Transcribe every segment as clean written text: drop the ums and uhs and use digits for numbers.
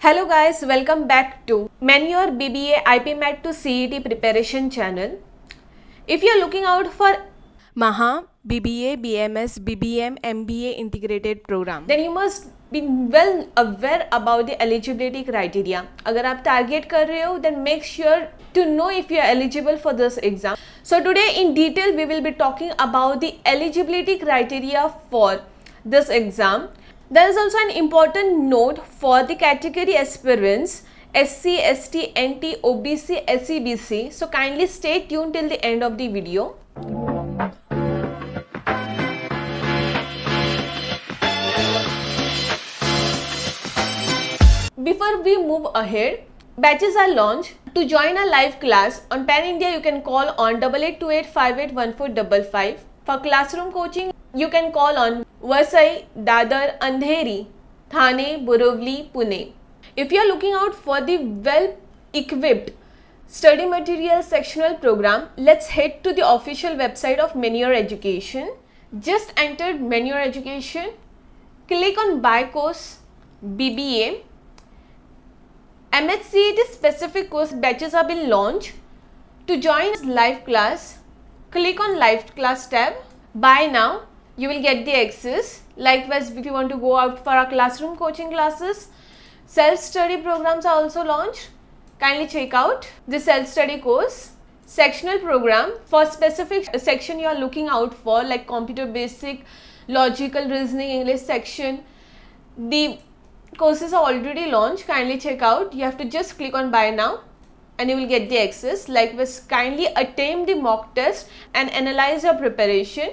Hello guys, welcome back to Manure BBA IP Mat to CET preparation channel. If you are looking out for Maha BBA, BMS, BBM, MBA integrated program, then you must be well aware about the eligibility criteria. अगर आप target कर रहे हो, then make sure to know if you are eligible for this exam. So today in detail we will be talking about the eligibility criteria for this exam. There is also an important note for the category aspirants SC, ST, NT, OBC, SEBC. So kindly stay tuned till the end of the video. Before we move ahead, batches are launched. To join a live class on Pan India, you can call on 8828581455. For classroom coaching, you can call on Vasai, Dadar, Andheri, Thane, Borivali, Pune. If you are looking out for the well-equipped study material sectional program, let's head to the official website of Manure Education. Just enter Manure Education, click on Buy Course BBA. MHCET specific course batches have been launched. To join live class, click on live class tab. Buy now, you will get the access. Likewise, if you want to go out for our classroom coaching classes, self-study programs are also launched. Kindly check out the self-study course. Sectional program for specific section you are looking out for, like computer basic, logical reasoning, English section. The courses are already launched. Kindly check out. You have to just click on buy now and you will get the access. Likewise, kindly attempt the mock test and analyze your preparation.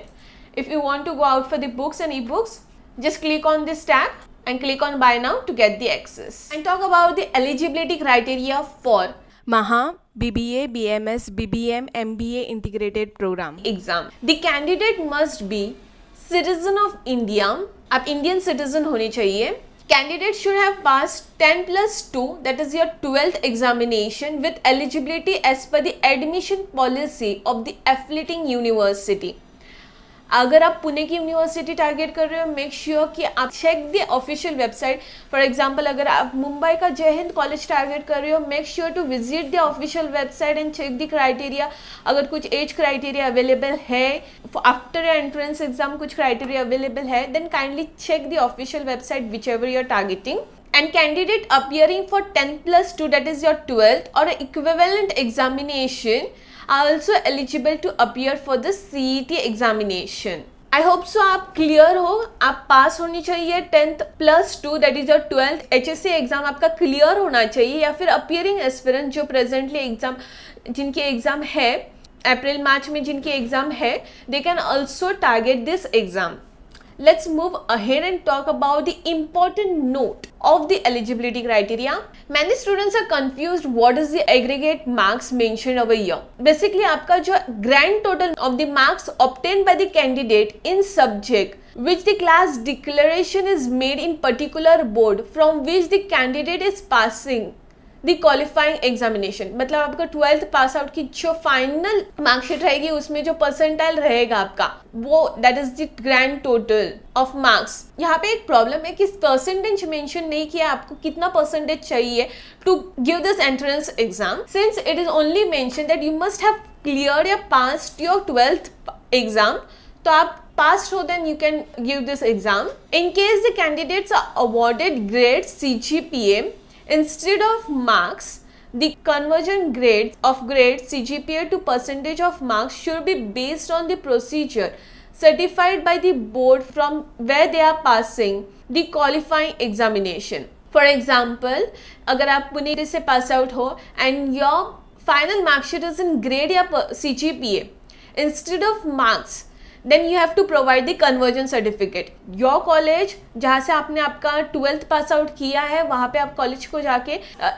If you want to go out for the books and ebooks, just click on this tab and click on buy now to get the access. And talk about the eligibility criteria for Maha BBA, BMS, BBM, MBA integrated program exam. The candidate must be citizen of India. आप Indian citizen होनी चाहिए. Candidate should have passed 10+2, that is your 12th examination with eligibility as per the admission policy of the affiliating university. अगर आप पुणे की university target कर रहे हो, make sure कि आप check the official website. For example, अगर आप मुंबई का जय हिंद कॉलेज टारगेट कर रहे हो, make sure to visit the official website and check the criteria. अगर कुछ एज क्राइटेरिया अवेलेबल है, आफ्टर योर एंट्रेंस एग्जाम कुछ क्राइटेरिया अवेलेबल है, then kindly check the official website whichever you are targeting. And candidate appearing for 10+2, that is your 12th or equivalent examination, are also eligible to appear for the CET examination. I hope so आप clear हो. आप पास होनी चाहिए 10+2, that is your 12th. HSC exam आपका clear होना चाहिए, या फिर अपियरिंग एस्पिरेंट जो प्रेजेंटली एग्जाम जिनके एग्जाम है अप्रैल मार्च में जिनके एग्जाम है, they can also target this exam. Let's move ahead and talk about the important note of the eligibility criteria. Many students are confused what is the aggregate marks mentioned over here. Basically, आपका जो grand total of the marks obtained by the candidate in subject which the class declaration is made in particular board from which the candidate is passing the qualifying examination. मतलब आपका 12th pass out की जो final marksheet रहेगी उसमें जो percentile रहेगा आपका, वो that is the grand total of marks. यहाँ पे एक प्रॉब्लम है कि परसेंटेज मेंशन नहीं किया आपको कितना परसेंटेज चाहिए to give this entrance exam, since it is only mention that you must have clear या पास्ड योर 12th एग्जाम. तो आप passed हो, then you can give this exam. In case the candidates are awarded grade CGPA instead of marks, the conversion grade of grade CGPA to percentage of marks should be based on the procedure certified by the board from where they are passing the qualifying examination. For example, अगर आप पुणे से pass out हो and your final mark sheet is in grade या CGPA instead of marks, then you have to provide the conversion certificate. Your college जहाँ से आपने आपका 12th pass out किया है, वहाँ पे आप कॉलेज को जाके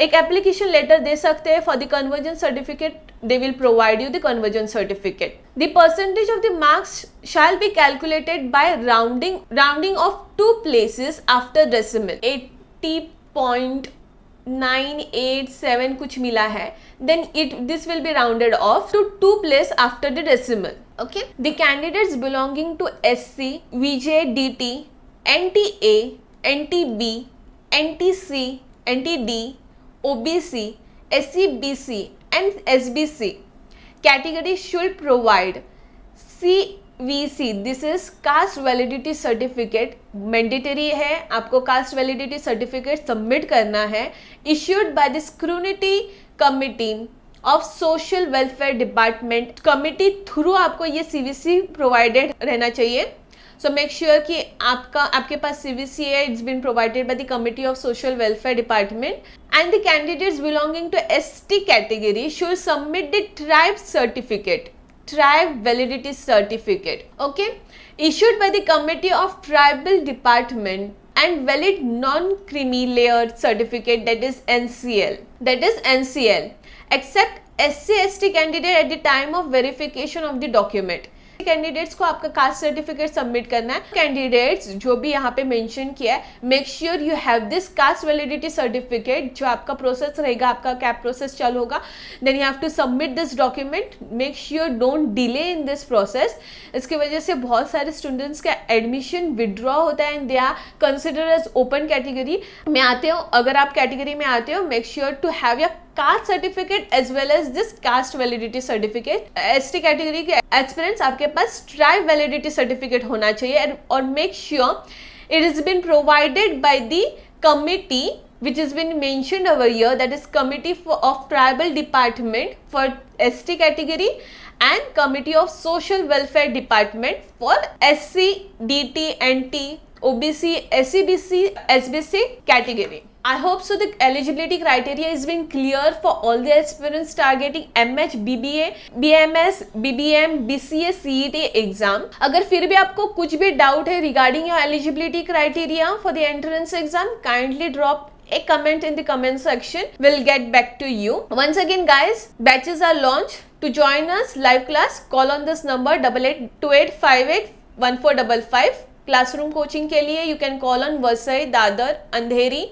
एक एप्लीकेशन लेटर दे सकते हैं for the conversion certificate. They will provide you the conversion certificate. The percentage of the marks shall be calculated by rounding off 2 places after decimal. 80.987 कुछ मिला है, then this will be rounded off to 2 place after the decimal. Okay, the candidates belonging to SC, VJ, DT, NTA, NTB, NTC, NTD, OBC, SCBC and SBC category should provide CVC, this is caste validity certificate, mandatory है, आपको caste validity certificate submit करना है, issued by the scrutiny committee of social welfare department committee through आपको ये CVC provided रहना चाहिए. So make sure कि आपके पास CVC है, it's been provided by the committee of social welfare department. And the candidates belonging to ST category should submit the tribe certificate, tribe validity certificate, okay, issued by the committee of tribal department and valid non-creamy layered certificate, that is NCL, except SC/ST candidate at the time of verification of the document. Candidates को आपका caste certificate submit करना है. Candidates जो भी यहाँ पे mention किया है, make sure you have this caste validity certificate. जो आपका प्रोसेस रहेगा, आपका कैप प्रोसेस चालू होगा, then you have to submit this document. Make sure don't delay in this process. इसकी वजह से बहुत सारे स्टूडेंट्स का एडमिशन विड्रॉ होता है and they are consider as open category में आते हो. अगर आप कैटेगरी में आते हो, make sure to have your caste certificate as well as this caste validity certificate. ST category के एस्पिरेंट्स आपके पास ट्राइब वैलिडिटी सर्टिफिकेट होना चाहिए और make sure it is been provided by the committee which has been mentioned over here, that is committee of tribal department for ST category and committee of social welfare department for SC, DT, NT, OBC, SCBC, SBC category. I hope so the eligibility criteria is being clear for all the aspirants targeting MH, BBA, BMS, BBM, BCA, CET exam. अगर फिर भी आपको कुछ भी doubt है regarding your eligibility criteria for the entrance exam, kindly drop a comment in the comment section. We'll get back to you. Once again guys, batches are launched. To join us live class, call on this number 8828581455. Classroom coaching के लिए you can call on Vasai, Dadar, Andheri,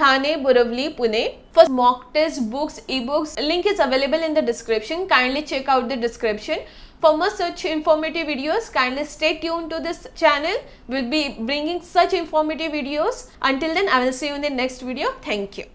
Thane, Borivali, Pune. For mock test, books, e-books, link is available in the description. Kindly check out the description. For more such informative videos, kindly stay tuned to this channel. We'll be bringing such informative videos. Until then, I will see you in the next video. Thank you.